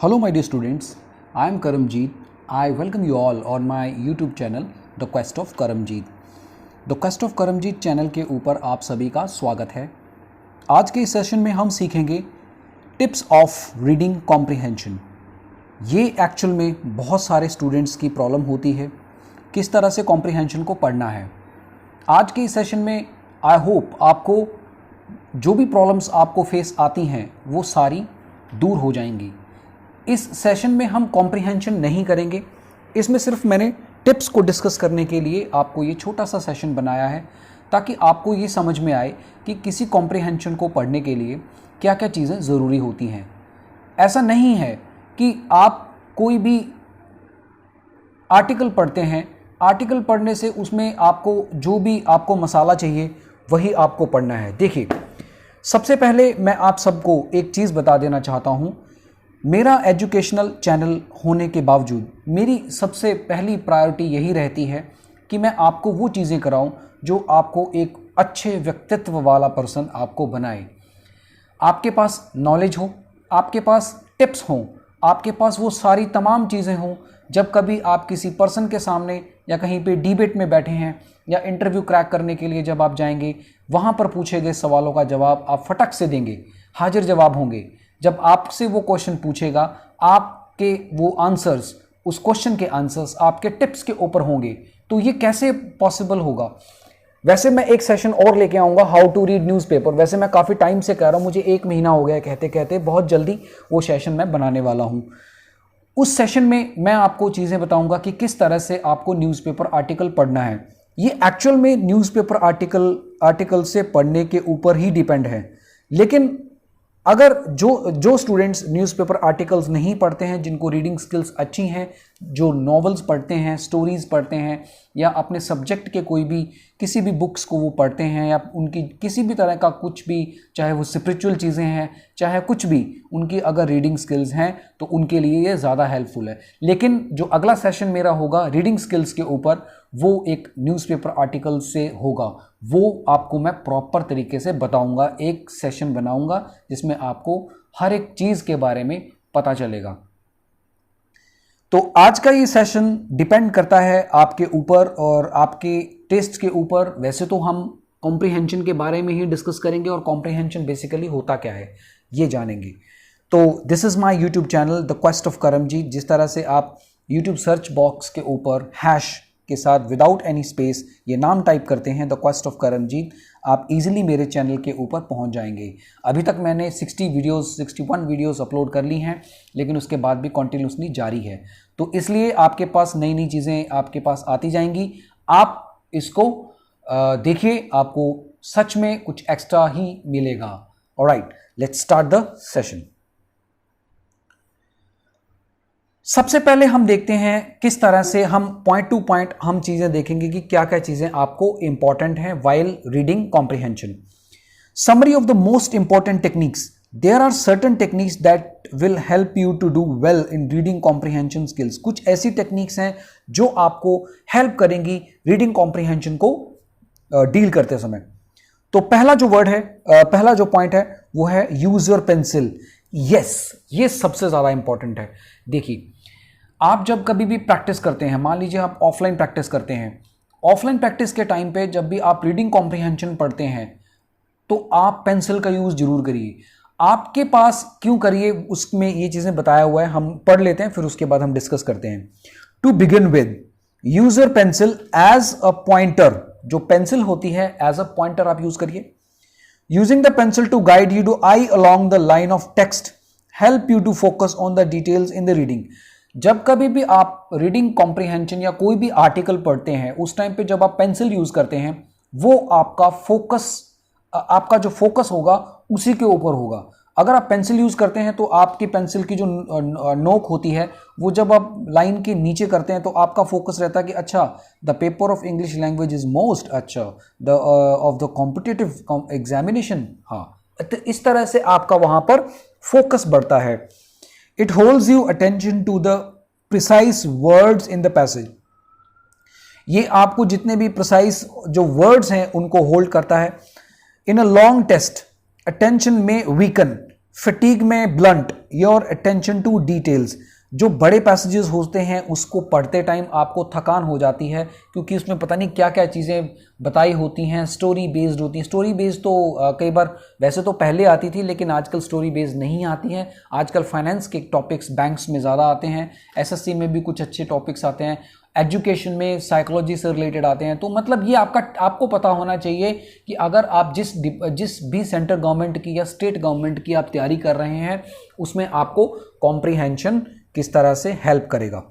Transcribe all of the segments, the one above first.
Hello my dear students, I am Karamjeet. I welcome you all on my YouTube channel The Quest of Karamjeet. The Quest of Karamjeet channel के ऊपर आप सभी का स्वागत है। आज के इस सेशन में हम सीखेंगे टिप्स ऑफ रीडिंग कॉम्प्रिहेंशन। ये एक्चुअल में बहुत सारे स्टूडेंट्स की प्रॉब्लम होती है, किस तरह से कॉम्प्रिहेंशन को पढ़ना है। आज के इस सेशन में आई होप आपको जो भी प्रॉब्लम्स आपको फेस आती हैं वो सारी दूर हो जाएंगी। इस सेशन में हम कॉम्प्रिहेंशन नहीं करेंगे, इसमें सिर्फ मैंने टिप्स को डिस्कस करने के लिए आपको ये छोटा सा सेशन बनाया है ताकि आपको ये समझ में आए कि किसी कॉम्प्रिहेंशन को पढ़ने के लिए क्या क्या चीज़ें ज़रूरी होती हैं। ऐसा नहीं है कि आप कोई भी आर्टिकल पढ़ते हैं, आर्टिकल पढ़ने से उसमें आपको जो भी आपको मसाला चाहिए वही आपको पढ़ना है। देखिए, सबसे पहले मैं आप सबको एक चीज़ बता देना चाहता हूँ। मेरा एजुकेशनल चैनल होने के बावजूद मेरी सबसे पहली प्रायोरिटी यही रहती है कि मैं आपको वो चीज़ें कराऊं जो आपको एक अच्छे व्यक्तित्व वाला पर्सन आपको बनाए। आपके पास नॉलेज हो, आपके पास टिप्स हों, आपके पास वो सारी तमाम चीज़ें हों। जब कभी आप किसी पर्सन के सामने या कहीं पे डिबेट में बैठे हैं या इंटरव्यू क्रैक करने के लिए जब आप जाएंगे, वहाँ पर पूछे गए सवालों का जवाब आप फटक से देंगे, हाजिर जवाब होंगे। जब आपसे वो क्वेश्चन पूछेगा, आपके वो आंसर्स, उस क्वेश्चन के आंसर्स आपके टिप्स के ऊपर होंगे, तो ये कैसे पॉसिबल होगा। वैसे मैं एक सेशन और लेके आऊँगा, हाउ टू रीड न्यूज़पेपर। वैसे मैं काफ़ी टाइम से कह रहा हूँ, मुझे 1 महीना हो गया कहते कहते, बहुत जल्दी वो सेशन मैं बनाने वाला हूँ। उस सेशन में मैं आपको चीज़ें बताऊँगा कि किस तरह से आपको न्यूज़पेपर आर्टिकल पढ़ना है। ये एक्चुअल में न्यूज़पेपर आर्टिकल से पढ़ने के ऊपर ही डिपेंड है। लेकिन अगर जो स्टूडेंट्स न्यूज़पेपर आर्टिकल्स नहीं पढ़ते हैं, जिनको रीडिंग स्किल्स अच्छी हैं, जो नॉवेल्स पढ़ते हैं, स्टोरीज़ पढ़ते हैं, या अपने सब्जेक्ट के कोई भी किसी भी बुक्स को वो पढ़ते हैं, या उनकी किसी भी तरह का कुछ भी, चाहे वो स्पिरिचुअल चीज़ें हैं, चाहे कुछ भी, उनकी अगर रीडिंग स्किल्स हैं तो उनके लिए ये ज़्यादा हेल्पफुल है। लेकिन जो अगला सेशन मेरा होगा रीडिंग स्किल्स के ऊपर, वो एक न्यूज़पेपर आर्टिकल से होगा। वो आपको मैं प्रॉपर तरीके से बताऊंगा, एक सेशन बनाऊंगा जिसमें आपको हर एक चीज़ के बारे में पता चलेगा। तो आज का ये सेशन डिपेंड करता है आपके ऊपर और आपके टेस्ट के ऊपर। वैसे तो हम कॉम्प्रिहेंशन के बारे में ही डिस्कस करेंगे और कॉम्प्रिहेंशन बेसिकली होता क्या है ये जानेंगे। तो this is my YouTube channel the quest of Karamjeet. जिस तरह से आप यूट्यूब सर्च बॉक्स के ऊपर हैश के साथ विदाउट एनी स्पेस ये नाम टाइप करते हैं, द क्वेस्ट ऑफ करमजीत, आप इजीली मेरे चैनल के ऊपर पहुंच जाएंगे। अभी तक मैंने 61 वीडियोस अपलोड कर ली हैं, लेकिन उसके बाद भी कंटिन्यूसली जारी है। तो इसलिए आपके पास नई नई चीज़ें आपके पास आती जाएंगी। आप इसको देखिए, आपको सच में कुछ एक्स्ट्रा ही मिलेगा। Alright, let's start the session. सबसे पहले हम देखते हैं किस तरह से हम पॉइंट टू पॉइंट हम चीजें देखेंगे कि क्या क्या चीजें आपको इंपॉर्टेंट हैं while reading comprehension. Summary of the most important techniques. There are certain techniques that will help you to do well in reading comprehension skills. कुछ ऐसी टेक्निक्स हैं जो आपको हेल्प करेंगी रीडिंग कॉम्प्रिहेंशन को डील करते समय। तो पहला जो वर्ड है, पहला जो पॉइंट है वो है यूज योर पेंसिल। यस, ये सबसे ज्यादा इंपॉर्टेंट है। देखिए, आप जब कभी भी प्रैक्टिस करते हैं, मान लीजिए आप ऑफलाइन प्रैक्टिस करते हैं, ऑफलाइन प्रैक्टिस के टाइम पे जब भी आप रीडिंग कॉम्प्रिहेंशन पढ़ते हैं तो आप पेंसिल का यूज़ जरूर करिए। आपके पास क्यों करिए, उसमें ये चीज़ें बताया हुआ है, हम पढ़ लेते हैं फिर उसके बाद हम डिस्कस करते हैं। To begin with, use your pencil as a pointer. जो पेंसिल होती है एज अ पॉइंटर आप यूज करिए। Using the pencil to guide you to eye along the line of text help you to focus on the details in the reading. जब कभी भी आप reading comprehension या कोई भी आर्टिकल पढ़ते हैं, उस टाइम पे जब आप पेंसिल यूज करते हैं, वो आपका फोकस, आपका जो फोकस होगा उसी के ऊपर होगा। अगर आप पेंसिल यूज करते हैं तो आपकी पेंसिल की जो नोक होती है, वो जब आप लाइन के नीचे करते हैं तो आपका फोकस रहता है कि अच्छा, the paper of English language is most अच्छा the of the competitive examination. हाँ, तो इस तरह से आपका वहां पर फोकस बढ़ता है। It holds you attention to the precise words in the passage. ये आपको जितने भी precise जो words हैं उनको hold करता है। In a long test, attention may weaken, fatigue में blunt your attention to details. जो बड़े पैसेजेस होते हैं उसको पढ़ते टाइम आपको थकान हो जाती है, क्योंकि उसमें पता नहीं क्या क्या चीज़ें बताई होती हैं, स्टोरी बेस्ड होती हैं। स्टोरी बेस्ड तो कई बार वैसे तो पहले आती थी, लेकिन आजकल स्टोरी बेस्ड नहीं आती हैं। आजकल फाइनेंस के टॉपिक्स बैंक्स में ज़्यादा आते हैं, एसएससी में भी कुछ अच्छे टॉपिक्स आते हैं, एजुकेशन में साइकोलॉजी से रिलेटेड आते हैं। तो मतलब ये आपको पता होना चाहिए कि अगर आप जिस भी सेंट्रल गवर्नमेंट की या स्टेट गवर्नमेंट की आप तैयारी कर रहे हैं, उसमें आपको कॉम्प्रीहेंशन किस तरह से हेल्प करेगा।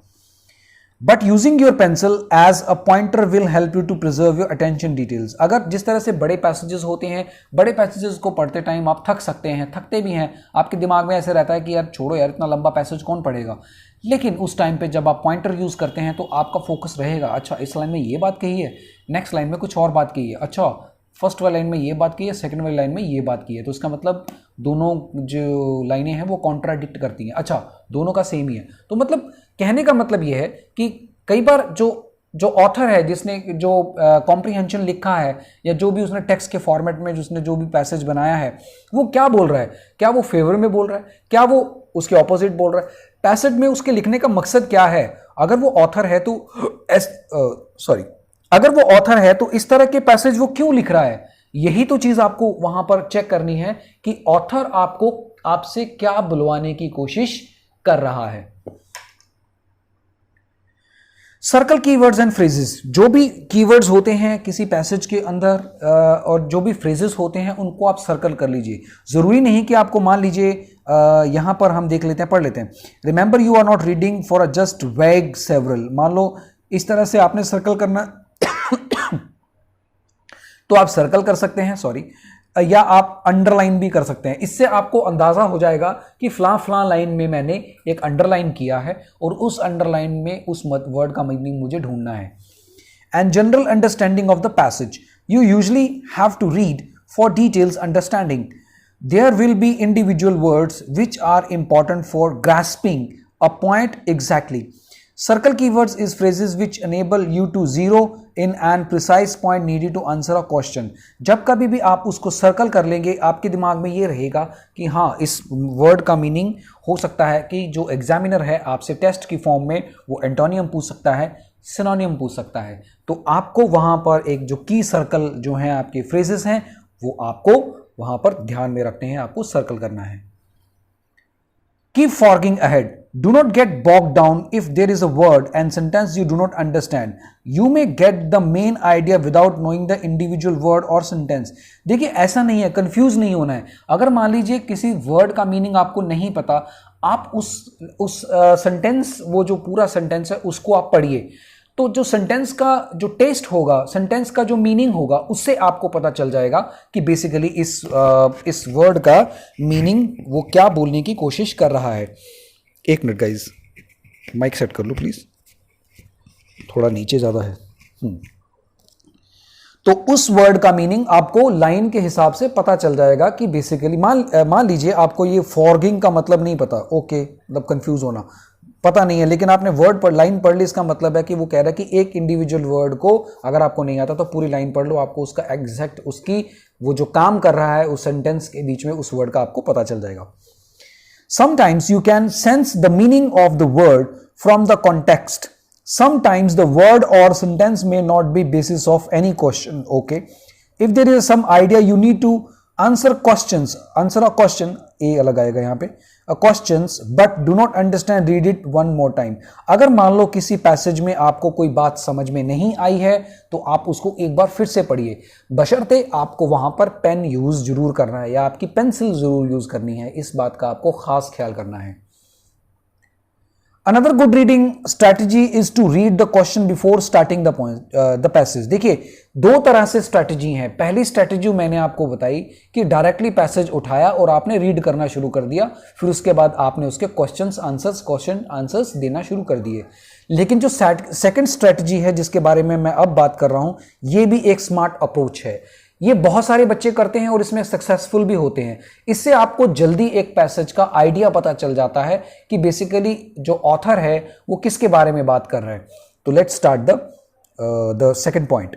But using your pencil as a pointer will help you to preserve your attention details. अगर जिस तरह से बड़े पैसेजेस होते हैं, बड़े पैसेजेस को पढ़ते टाइम आप थक सकते हैं, थकते भी हैं, आपके दिमाग में ऐसे रहता है कि यार छोड़ो यार, इतना लंबा पैसेज कौन पढ़ेगा। लेकिन उस टाइम पे जब आप पॉइंटर यूज करते हैं तो आपका फोकस रहेगा, अच्छा इस लाइन में ये बात कही है, नेक्स्ट लाइन में कुछ और बात कही है, अच्छा फर्स्ट वाली लाइन में ये बात की है, सेकंड वाली लाइन में ये बात की है, तो इसका मतलब दोनों जो लाइनें हैं वो कॉन्ट्राडिक्ट करती हैं, अच्छा दोनों का सेम ही है। तो मतलब कहने का मतलब ये है कि कई बार जो ऑथर है जिसने जो कॉम्प्रीहेंशन लिखा है, या जो भी उसने टेक्स्ट के फॉर्मेट में जिसने जो भी पैसेज बनाया है, वो क्या बोल रहा है, क्या वो फेवर में बोल रहा है, क्या वो उसके ऑपोजिट बोल रहा है, पैसेज में उसके लिखने का मकसद क्या है। अगर वो ऑथर है तो अगर वो ऑथर है तो इस तरह के पैसेज वो क्यों लिख रहा है, यही तो चीज आपको वहां पर चेक करनी है कि ऑथर आपसे क्या बुलवाने की कोशिश कर रहा है। Circle keywords and phrases. जो भी कीवर्ड्स होते हैं किसी पैसेज के अंदर और जो भी फ्रेजेस होते हैं उनको आप सर्कल कर लीजिए। जरूरी नहीं कि आपको, मान लीजिए यहां पर हम देख लेते हैं, पढ़ लेते हैं। Remember you are not reading for a just vague several. मान लो इस तरह से आपने सर्कल करना तो आप सर्कल कर सकते हैं, सॉरी, या आप अंडरलाइन भी कर सकते हैं। इससे आपको अंदाजा हो जाएगा कि फलां लाइन में मैंने एक अंडरलाइन किया है और उस अंडरलाइन में उस वर्ड का मीनिंग मुझे ढूंढना है। And general understanding of the passage, you usually have to read for details understanding. There will be individual words which are important for grasping a point exactly. Circle keywords is phrases which enable you to zero in and precise point needed to answer a question. जब कभी भी आप उसको circle कर लेंगे, आपके दिमाग में ये रहेगा कि हाँ, इस वर्ड का मीनिंग हो सकता है कि जो एग्जामिनर है आपसे टेस्ट की फॉर्म में वो एंटोनियम पूछ सकता है, सिनोनियम पूछ सकता है। तो आपको वहां पर एक जो की सर्कल जो है आपके फ्रेजेस हैं वो आपको वहां पर ध्यान में रखने हैं, आपको सर्कल करना है। Keep forging ahead. Do not get bogged down if there is a word and sentence you do not understand. You may get the main idea without knowing the individual word or sentence. देखिए ऐसा नहीं है, confuse नहीं होना है। अगर मान लीजिए किसी वर्ड का मीनिंग आपको नहीं पता, आप उस सेंटेंस, वो जो पूरा सेंटेंस है उसको आप पढ़िए, तो जो सेंटेंस का जो टेस्ट होगा, सेंटेंस का जो मीनिंग होगा, उससे आपको पता चल जाएगा कि बेसिकली इस वर्ड का मीनिंग वो क्या बोलने की कोशिश कर रहा है। एक मिनट गाइज, माइक सेट कर लो प्लीज, थोड़ा नीचे ज़्यादा है। तो उस वर्ड का मीनिंग आपको लाइन के हिसाब से पता चल जाएगा कि बेसिकली मान लीजिए आपको ये फॉर्गिंग का मतलब नहीं पता, ओके, मतलब कंफ्यूज होना पता नहीं है, लेकिन आपने वर्ड पर लाइन पढ़ ली, इसका मतलब है कि वो कह रहा है कि एक इंडिविजुअल वर्ड को अगर आपको नहीं आता तो पूरी लाइन पढ़ लो, आपको उसका एग्जैक्ट, उसकी वो जो काम कर रहा है उस सेंटेंस के बीच में उस वर्ड का आपको पता चल जाएगा। Sometimes you can sense the meaning of the word from the context. Sometimes the word or sentence may not be basis of any question. Okay, if there is some idea you need to answer a question, a अलग आएगा यहाँ पे, questions, but do not understand, read it one more time. अगर मान लो किसी passage में आपको कोई बात समझ में नहीं आई है तो आप उसको एक बार फिर से पढ़िए, बशर्ते आपको वहां पर पेन यूज जरूर करना है या आपकी पेंसिल जरूर यूज करनी है, इस बात का आपको खास ख्याल करना है। Another good reading strategy is to read the question before starting the passage. देखिए दो तरह से स्ट्रैटेजी हैं। पहली स्ट्रैटेजी मैंने आपको बताई कि डायरेक्टली पैसेज उठाया और आपने रीड करना शुरू कर दिया, फिर उसके बाद आपने उसके क्वेश्चन आंसर्स देना शुरू कर दिए। लेकिन जो सेकंड स्ट्रैटेजी है जिसके बारे में मैं अब बात कर रहा हूं, ये भी एक स्मार्ट अप्रोच है। ये बहुत सारे बच्चे करते हैं और इसमें सक्सेसफुल भी होते हैं। इससे आपको जल्दी एक पैसेज का आइडिया पता चल जाता है कि बेसिकली जो ऑथर है वो किसके बारे में बात कर रहा है। तो let's start the second point.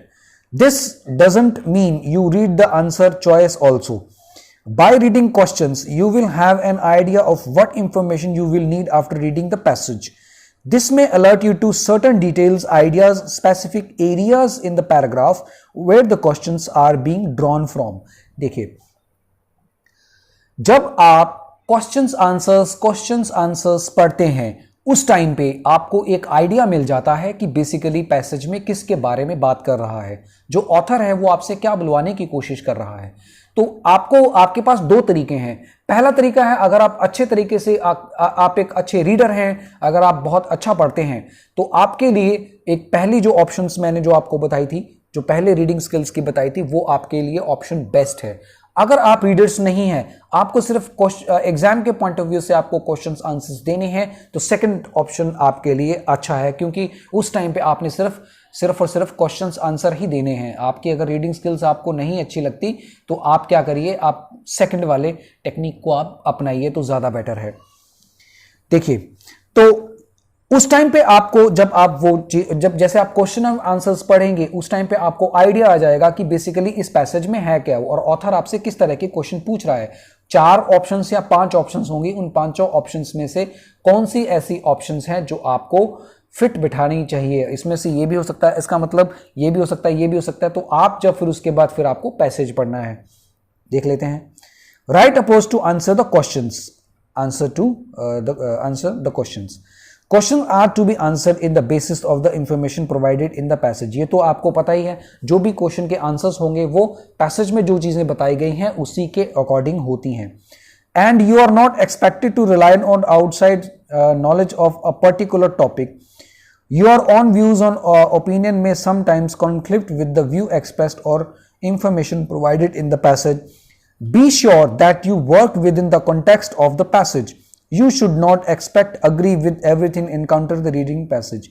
This doesn't mean you read the answer choice also. By reading questions, you will have an idea of what information you will need after reading the passage. This may alert you to certain details, ideas, specific areas in the paragraph where the questions are being drawn from. देखिए, जब आप questions answers पढ़ते हैं उस time पे आपको एक idea मिल जाता है कि बेसिकली पैसेज में किसके बारे में बात कर रहा है, जो ऑथर है वो आपसे क्या बुलवाने की कोशिश कर रहा है। तो आपके पास दो तरीके हैं। पहला तरीका है, अगर आप अच्छे तरीके से आप एक अच्छे रीडर हैं, अगर आप बहुत अच्छा पढ़ते हैं, तो आपके लिए एक पहली जो ऑप्शंस मैंने जो आपको बताई थी, जो पहले रीडिंग स्किल्स की बताई थी, वो आपके लिए ऑप्शन बेस्ट है। अगर आप रीडर्स नहीं हैं, आपको सिर्फ एग्जाम के पॉइंट ऑफ व्यू से आपको क्वेश्चंस आंसर्स देने हैं, तो सेकंड ऑप्शन आपके लिए अच्छा है, क्योंकि उस टाइम पे आपने सिर्फ और सिर्फ क्वेश्चंस आंसर ही देने हैं। आपकी अगर रीडिंग स्किल्स आपको नहीं अच्छी लगती तो आप क्या करिए, आप सेकंड वाले टेक्निक को आप अपनाइए तो ज़्यादा बेटर है। देखिए, तो उस टाइम पे आपको जब जैसे आप क्वेश्चन आंसर्स पढ़ेंगे उस टाइम पे आपको आइडिया आ जाएगा कि बेसिकली इस पैसेज में है क्या और ऑथर आपसे किस तरह के क्वेश्चन पूछ रहा है। 4 ऑप्शंस या 5 ऑप्शंस होंगी, उन 5 ऑप्शंस में से कौन सी ऐसी ऑप्शंस हैं जो आपको फिट बिठानी चाहिए। इसमें से ये भी हो सकता है, इसका मतलब ये भी हो सकता है, ये भी हो सकता है। तो आप जब फिर उसके बाद फिर आपको पैसेज पढ़ना है। देख लेते हैं। Right approach to answer the questions, answer the questions. Question are to be answered in the basis of the information provided in the passage. ये तो आपको पता ही है, जो भी क्वेश्चन के आंसर्स होंगे वो पैसेज में जो चीजें बताई गई हैं उसी के अकॉर्डिंग होती हैं। And you are not expected to rely on outside knowledge of a particular topic. Your own views on opinion may sometimes conflict with the view expressed or information provided in the passage. Be sure that you work within the context of the passage. You should not expect agree with everything encounter the reading passage.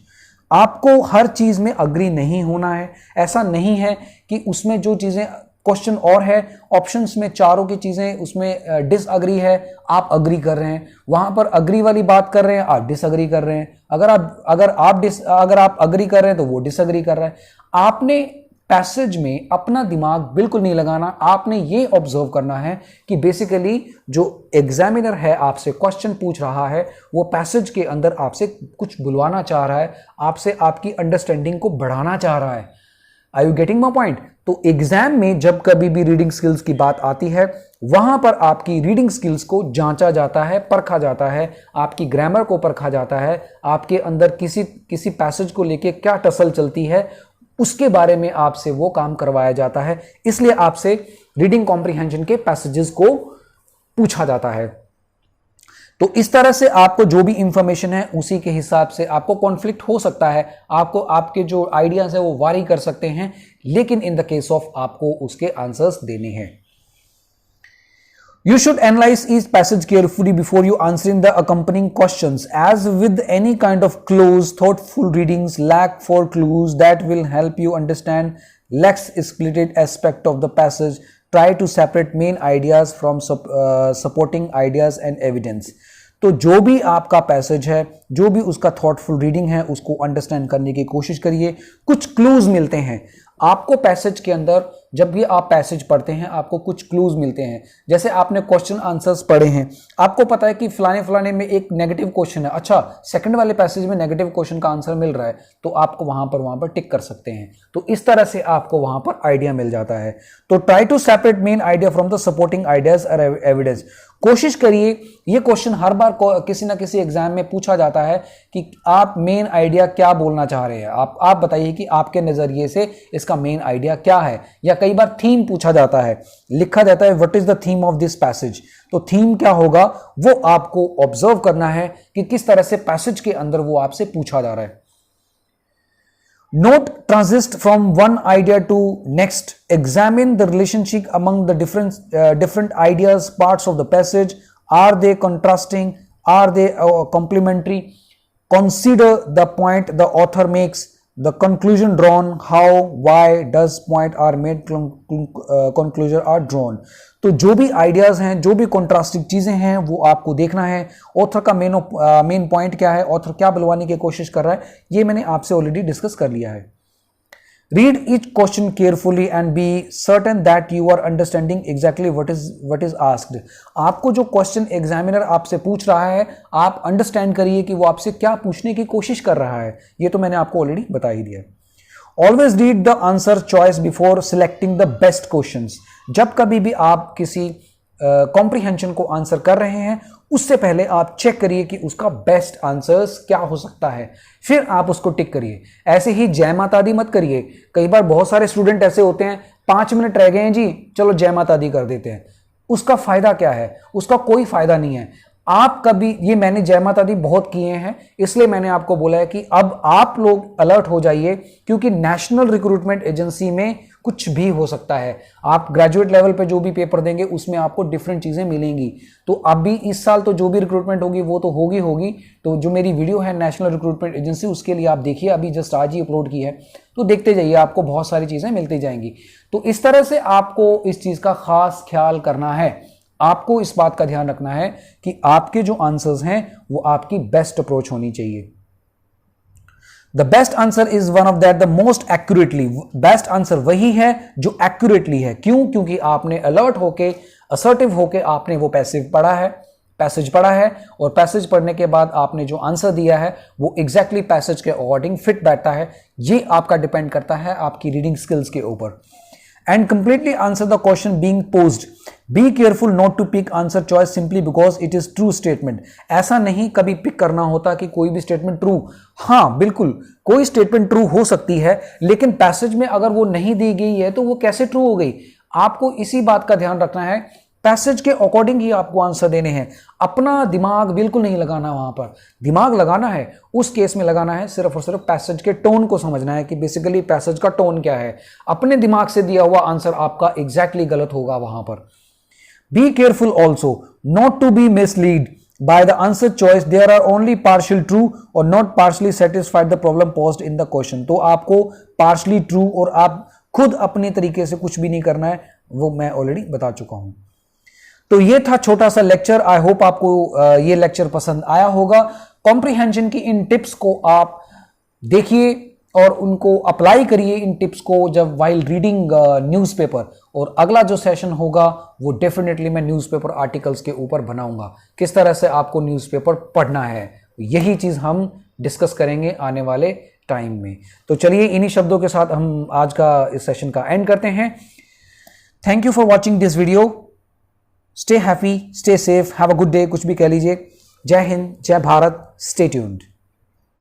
आपको हर चीज में agree नहीं होना है। ऐसा नहीं है कि उसमें जो चीजें क्वेश्चन और है, ऑप्शंस में चारों की चीजें उसमें डिसअग्री है, आप अग्री कर रहे हैं। वहां पर अग्री वाली बात कर रहे हैं, आप डिसअग्री कर रहे हैं। अगर आप अग्री कर रहे हैं तो वो डिसअग्री कर रहा है। आपने पैसेज में अपना दिमाग बिल्कुल नहीं लगाना। आपने ये ऑब्जर्व करना है कि बेसिकली जो एग्जामिनर है आपसे क्वेश्चन पूछ रहा है वो पैसेज के अंदर आपसे कुछ बुलवाना चाह रहा है, आपसे आपकी अंडरस्टैंडिंग को बढ़ाना चाह रहा है। Are you getting my point? तो एग्जाम में जब कभी भी रीडिंग स्किल्स की बात आती है वहां पर आपकी रीडिंग स्किल्स को जांचा जाता है, परखा जाता है, आपकी ग्रामर को परखा जाता है, आपके अंदर किसी पैसेज को लेके क्या टसल चलती है उसके बारे में आपसे वो काम करवाया जाता है। इसलिए आपसे रीडिंग कॉम्प्रिहेंशन के पैसेजेस को पूछा जाता है। तो इस तरह से आपको जो भी इंफॉर्मेशन है उसी के हिसाब से आपको कॉन्फ्लिक्ट हो सकता है, आपको आपके जो आइडियाज है वो वारी कर सकते हैं, लेकिन इन द केस ऑफ आपको उसके आंसर्स देने हैं। You should analyze each passage carefully before you answering the accompanying questions. As with any kind of close, thoughtful readings lack for clues that will help you understand less explicit aspect of the passage. Try to separate main ideas from supporting ideas and evidence. तो जो भी आपका passage है, जो भी उसका thoughtful reading है, उसको अंडरस्टैंड करने की कोशिश करिए। कुछ क्लूज मिलते हैं आपको पैसेज के अंदर। जब भी आप पैसेज पढ़ते हैं आपको कुछ क्लूज मिलते हैं। जैसे आपने क्वेश्चन आंसर्स पढ़े हैं, आपको पता है कि फलाने में एक नेगेटिव क्वेश्चन है, अच्छा सेकंड वाले पैसेज में नेगेटिव क्वेश्चन का आंसर मिल रहा है, तो आपको वहां पर टिक कर सकते हैं। तो इस तरह से आपको वहां पर आइडिया मिल जाता है। तो try to separate main idea from the supporting ideas और एविडेंस। कोशिश करिए, ये क्वेश्चन हर बार किसी ना किसी एग्जाम में पूछा जाता है कि आप मेन आइडिया क्या बोलना चाह रहे हैं, आप बताइए कि आपके नजरिए से इसका मेन आइडिया क्या है। या कई बार थीम पूछा जाता है, लिखा जाता है what is the theme of this passage. तो थीम क्या होगा वो आपको ऑब्जर्व करना है कि किस तरह से पैसेज के अंदर वो आपसे पूछा जा रहा है। Note transist from one idea to next. Examine the relationship among the different ideas, parts of the passage. Are they contrasting? Are they complementary? Consider the point the author makes, the conclusion drawn, how, why does point are made, conclusion are drawn. तो जो भी ideas हैं, जो भी contrasting चीजें हैं वो आपको देखना है। ऑथर का मेन पॉइंट क्या है, ऑथर क्या बुलवाने की कोशिश कर रहा है, ये मैंने आपसे ऑलरेडी डिस्कस कर लिया है। Read each question carefully and be certain that you are understanding exactly what is asked. आपको जो क्वेश्चन एग्जामिनर आपसे पूछ रहा है आप अंडरस्टैंड करिए कि वो आपसे क्या पूछने की कोशिश कर रहा है। ये तो मैंने आपको ऑलरेडी बता ही दिया। Always read the answer choice before selecting the best questions. जब कभी भी आप किसी कॉम्प्रिहेंशन को आंसर कर रहे हैं उससे पहले आप चेक करिए कि उसका बेस्ट आंसर्स क्या हो सकता है, फिर आप उसको टिक करिए। ऐसे ही जय माता दी मत करिए। कई बार बहुत सारे स्टूडेंट ऐसे होते हैं 5 मिनट रह गए हैं जी चलो जय माता दी कर देते हैं। उसका फायदा क्या है? उसका कोई फायदा नहीं है। आप कभी, ये मैंने जय माता दी बहुत किए हैं इसलिए मैंने आपको बोला है कि अब आप लोग अलर्ट हो जाइए, क्योंकि नेशनल रिक्रूटमेंट एजेंसी में कुछ भी हो सकता है। आप ग्रेजुएट लेवल पे जो भी पेपर देंगे उसमें आपको डिफरेंट चीजें मिलेंगी। तो अभी इस साल तो जो भी रिक्रूटमेंट होगी वो तो होगी। तो जो मेरी वीडियो है नेशनल रिक्रूटमेंट एजेंसी उसके लिए आप देखिए, अभी जस्ट आज ही अपलोड की है, तो देखते जाइए, आपको बहुत सारी चीजें मिलती जाएंगी। तो इस तरह से आपको इस चीज का खास ख्याल करना है। आपको इस बात का ध्यान रखना है कि आपके जो आंसर्स हैं वो आपकी बेस्ट अप्रोच होनी चाहिए। The best answer is one of that the most accurately. Best answer वही है जो एक्यूरेटली है। क्यों? क्योंकि आपने अलर्ट होके, असर्टिव होके आपने वो पैसेज पढ़ा है और पैसेज पढ़ने के बाद आपने जो आंसर दिया है वो एग्जैक्टली पैसेज के अकॉर्डिंग फिट बैठता है। ये आपका डिपेंड करता है आपकी रीडिंग स्किल्स के ऊपर। And completely answer the question being posed. Be careful not to pick answer choice simply because it is true statement. ऐसा नहीं कभी पिक करना होता कि कोई भी स्टेटमेंट ट्रू। हाँ बिल्कुल, कोई स्टेटमेंट ट्रू हो सकती है, लेकिन पैसेज में अगर वो नहीं दी गई है तो वो कैसे ट्रू हो गई? आपको इसी बात का ध्यान रखना है। पैसेज के अकॉर्डिंग ही आपको आंसर देने हैं। अपना दिमाग बिल्कुल नहीं लगाना। वहां पर दिमाग लगाना है, उस केस में लगाना है सिर्फ और सिर्फ पैसेज के टोन को समझना है कि बेसिकली पैसेज का टोन क्या है। अपने दिमाग से दिया हुआ आंसर आपका एग्जैक्टली गलत होगा वहां पर। Be careful also not to be mislead by the answer choice there are only partial true or not partially satisfied the problem posed in the question। तो आपको partially true और आप खुद अपने तरीके से कुछ भी नहीं करना है, वो मैं ऑलरेडी बता चुका हूं। तो ये था छोटा सा लेक्चर। आई होप आपको ये लेक्चर पसंद आया होगा। कॉम्प्रिहेंशन की इन टिप्स को आप देखिए और उनको अप्लाई करिए, इन टिप्स को, जब वाइल रीडिंग न्यूज़पेपर। और अगला जो सेशन होगा वो डेफिनेटली मैं न्यूज़पेपर आर्टिकल्स के ऊपर बनाऊंगा, किस तरह से आपको न्यूज़पेपर पढ़ना है। यही चीज़ हम डिस्कस करेंगे आने वाले टाइम में। तो चलिए इन्हीं शब्दों के साथ हम आज का इस सेशन का एंड करते हैं। Thank you for watching this video. Stay happy, stay safe, have a good day, कुछ भी कह लीजिए। जय हिंद, जय भारत, स्टे ट्यून्ड।